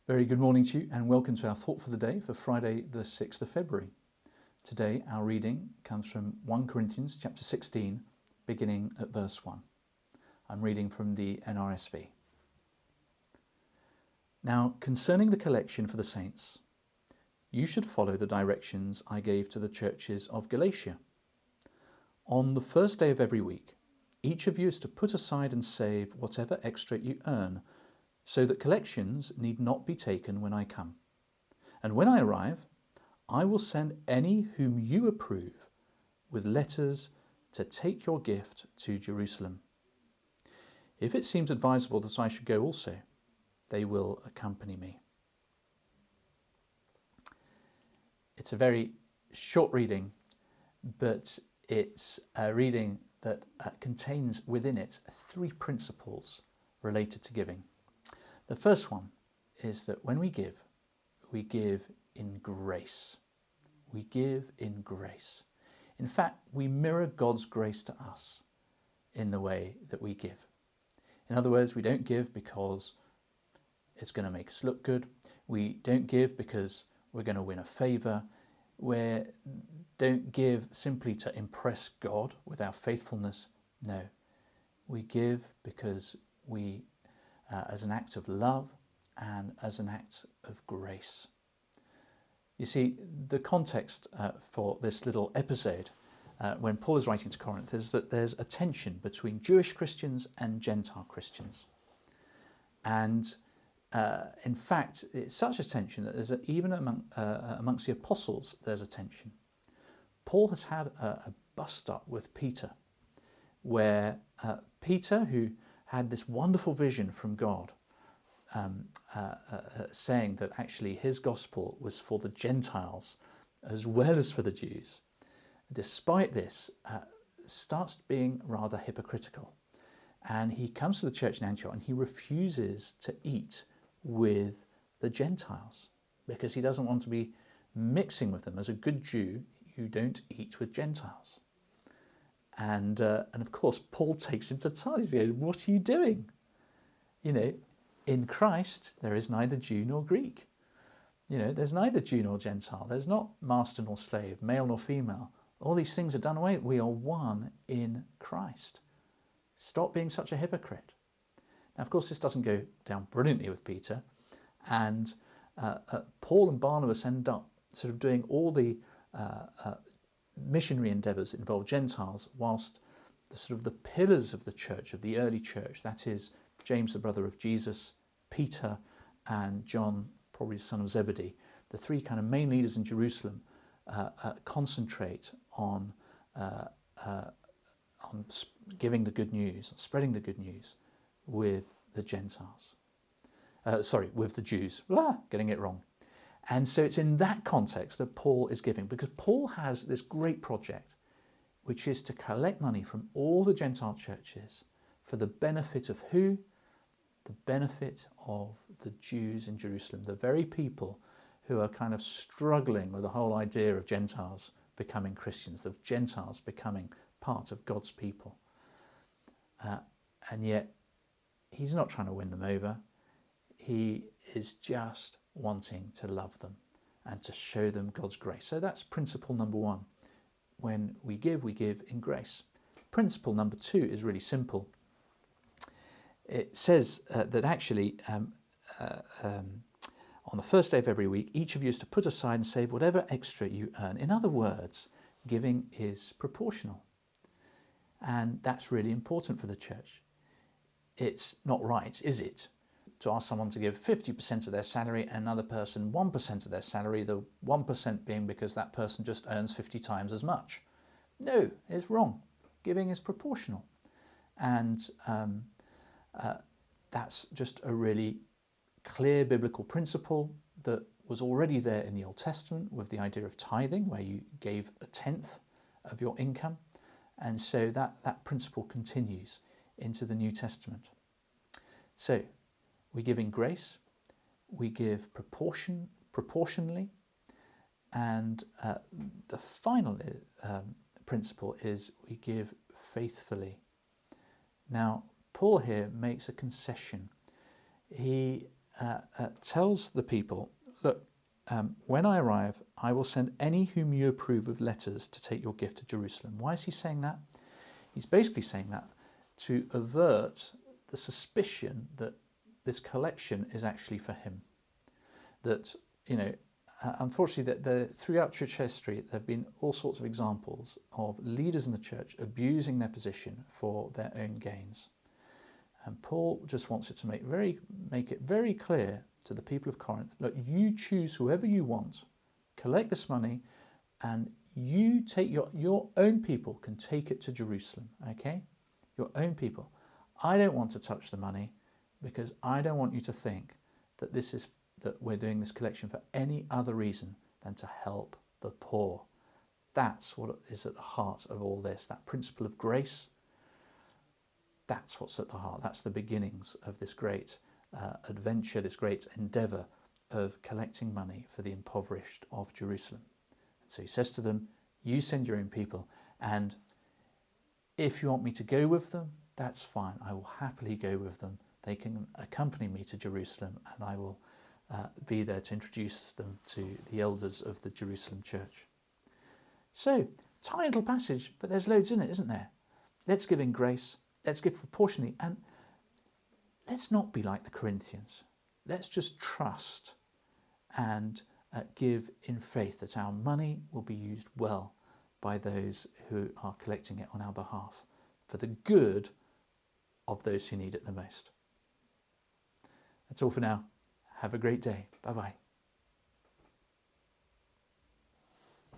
Very good morning to you and welcome to our thought for the day for Friday the 6th of February. Today our reading comes from 1 Corinthians chapter 16 beginning at verse 1. I'm reading from the NRSV. Now concerning the collection for the saints, you should follow the directions I gave to the churches of Galatia. On the first day of every week, each of you is to put aside and save whatever extra you earn, so that collections need not be taken when I come. And when I arrive, I will send any whom you approve with letters to take your gift to Jerusalem. If it seems advisable that I should go also, they will accompany me. It's a very short reading, but it's a reading that contains within it 3 principles related to giving. The first one is that when we give in grace. We give in grace. In fact, we mirror God's grace to us in the way that we give. In other words, we don't give because it's going to make us look good. We don't give because we're going to win a favour. We don't give simply to impress God with our faithfulness. No, we give because we as an act of love and as an act of grace. You see, the context for this little episode when Paul is writing to Corinth is that there's a tension between Jewish Christians and Gentile Christians. And in fact, it's such a tension that there's even amongst the apostles, there's a tension. Paul has had a bust-up with Peter, where Peter, who had this wonderful vision from God, saying that actually his gospel was for the Gentiles as well as for the Jews. Despite this, starts being rather hypocritical. And he comes to the church in Antioch and he refuses to eat with the Gentiles because he doesn't want to be mixing with them. As a good Jew, you don't eat with Gentiles. And of course, Paul takes him to task. He goes, what are you doing? You know, in Christ, there is neither Jew nor Greek. You know, there's neither Jew nor Gentile. There's not master nor slave, male nor female. All these things are done away. We are one in Christ. Stop being such a hypocrite. Now, of course, this doesn't go down brilliantly with Peter. And Paul and Barnabas end up sort of doing all the missionary endeavours involve Gentiles, whilst the pillars of the church, of the early church, that is James the brother of Jesus, Peter and John, probably the son of Zebedee, the 3 kind of main leaders in Jerusalem, concentrate on giving the good news, on spreading the good news with the Gentiles. With the Jews. Getting it wrong. And so it's in that context that Paul is giving, because Paul has this great project, which is to collect money from all the Gentile churches for the benefit of who? The benefit of the Jews in Jerusalem, the very people who are kind of struggling with the whole idea of Gentiles becoming Christians, of Gentiles becoming part of God's people. And yet, he's not trying to win them over. He is just wanting to love them and to show them God's grace. So that's principle number 1. When we give in grace. Principle number 2 is really simple. It says that actually on the first day of every week, each of you is to put aside and save whatever extra you earn. In other words, giving is proportional. And that's really important for the church. It's not right, is it, to ask someone to give 50% of their salary and another person 1% of their salary, the 1% being because that person just earns 50 times as much. No, it's wrong. Giving is proportional. And that's just a really clear biblical principle that was already there in the Old Testament with the idea of tithing, where you gave 1/10 of your income. And so that principle continues into the New Testament. So we give in grace, we give proportionally, and the final principle is we give faithfully. Now, Paul here makes a concession. He tells the people, look, when I arrive, I will send any whom you approve of letters to take your gift to Jerusalem. Why is he saying that? He's basically saying that to avert the suspicion that this collection is actually for him. That, unfortunately, that throughout church history, there have been all sorts of examples of leaders in the church abusing their position for their own gains. And Paul just wants it to make it very clear to the people of Corinth, look, you choose whoever you want, collect this money, and you take your own people can take it to Jerusalem, okay? Your own people. I don't want to touch the money because I don't want you to think that that we're doing this collection for any other reason than to help the poor. That's what is at the heart of all this, that principle of grace. That's what's at the heart. That's the beginnings of this great adventure, this great endeavour of collecting money for the impoverished of Jerusalem. And so he says to them, you send your own people, and if you want me to go with them, that's fine. I will happily go with them. They can accompany me to Jerusalem, and I will be there to introduce them to the elders of the Jerusalem church. So, tiny little passage, but there's loads in it, isn't there? Let's give in grace. Let's give proportionally, and let's not be like the Corinthians. Let's just trust and give in faith that our money will be used well by those who are collecting it on our behalf for the good of those who need it the most. That's all for now. Have a great day. Bye-bye.